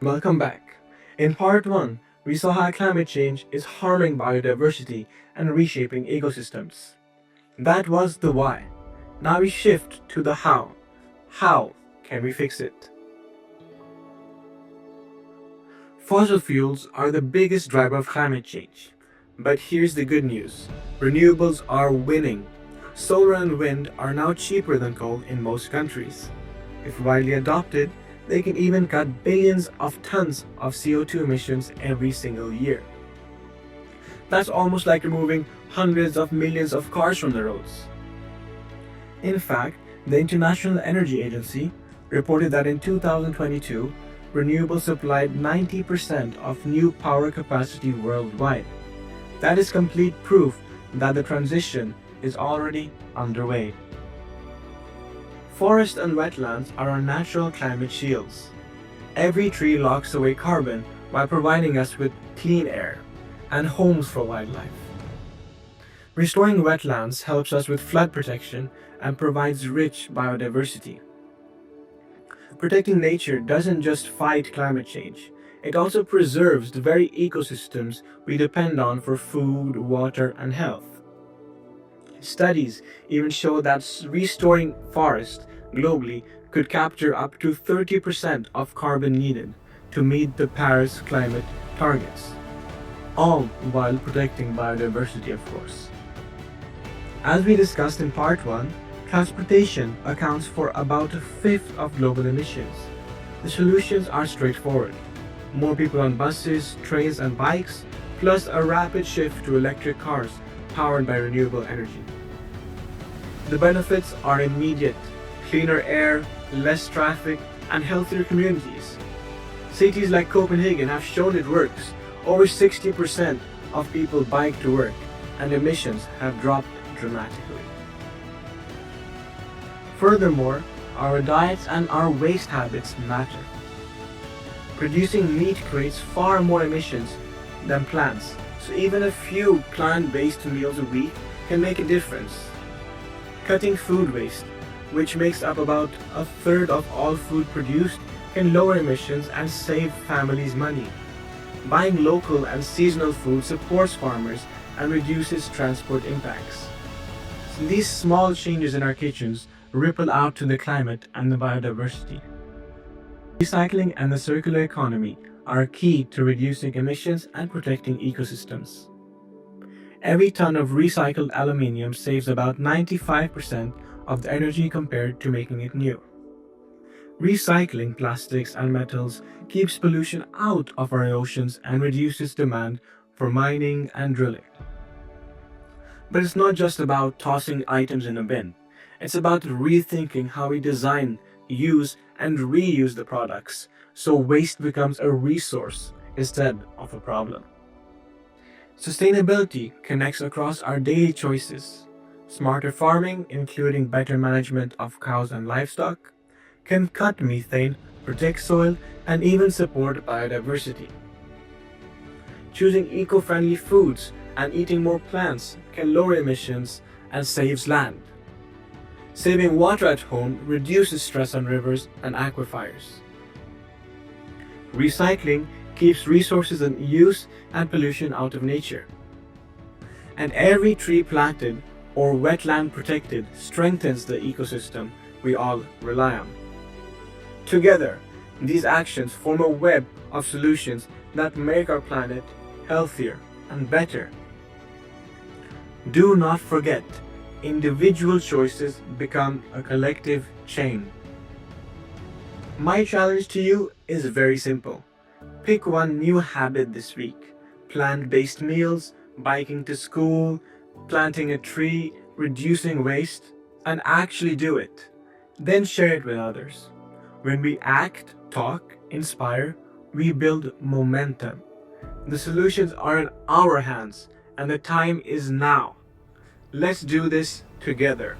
Welcome back. In part 1, we saw how climate change is harming biodiversity and reshaping ecosystems. That was the why. Now we shift to the how. How can we fix it? Fossil fuels are the biggest driver of climate change. But here's the good news. Renewables are winning. Solar and wind are now cheaper than coal in most countries. If widely adopted, they can even cut billions of tons of CO2 emissions every single year. That's almost like removing hundreds of millions of cars from the roads. In fact, the International Energy Agency reported that in 2022, renewables supplied 90% of new power capacity worldwide. That is complete proof that the transition is already underway. Forests and wetlands are our natural climate shields. Every tree locks away carbon while providing us with clean air and homes for wildlife. Restoring wetlands helps us with flood protection and provides rich biodiversity. Protecting nature doesn't just fight climate change, it also preserves the very ecosystems we depend on for food, water, and health. Studies even show that restoring forests globally could capture up to 30% of carbon needed to meet the Paris climate targets, all while protecting biodiversity, of course. As we discussed in part 1, transportation accounts for about a fifth of global emissions. The solutions are straightforward. More people on buses, trains, and bikes, plus a rapid shift to electric cars powered by renewable energy. The benefits are immediate: cleaner air, less traffic, and healthier communities. Cities like Copenhagen have shown it works. Over 60% of people bike to work, and emissions have dropped dramatically. Furthermore, our diets and our waste habits matter. Producing meat creates far more emissions than plants, so even a few plant-based meals a week can make a difference. Cutting food waste, which makes up about a third of all food produced, can lower emissions and save families money. Buying local and seasonal food supports farmers and reduces transport impacts. So these small changes in our kitchens ripple out to the climate and the biodiversity. Recycling and the circular economy are key to reducing emissions and protecting ecosystems. Every ton of recycled aluminium saves about 95% of the energy compared to making it new. Recycling plastics and metals keeps pollution out of our oceans and reduces demand for mining and drilling. But it's not just about tossing items in a bin. It's about rethinking how we design, use, and reuse the products so waste becomes a resource instead of a problem. Sustainability connects across our daily choices. Smarter farming, including better management of cows and livestock, can cut methane, protect soil, and even support biodiversity. Choosing eco-friendly foods and eating more plants can lower emissions and saves land. Saving water at home reduces stress on rivers and aquifers. Recycling keeps resources in use and pollution out of nature. And every tree planted or wetland protected strengthens the ecosystem we all rely on. Together, these actions form a web of solutions that make our planet healthier and better. Do not forget, individual choices become a collective chain. My challenge to you is very simple. Pick one new habit this week. Plant-based meals, biking to school, planting a tree, reducing waste, and actually do it. Then share it with others. When we act, talk, inspire, we build momentum. The solutions are in our hands, and the time is now. Let's do this together.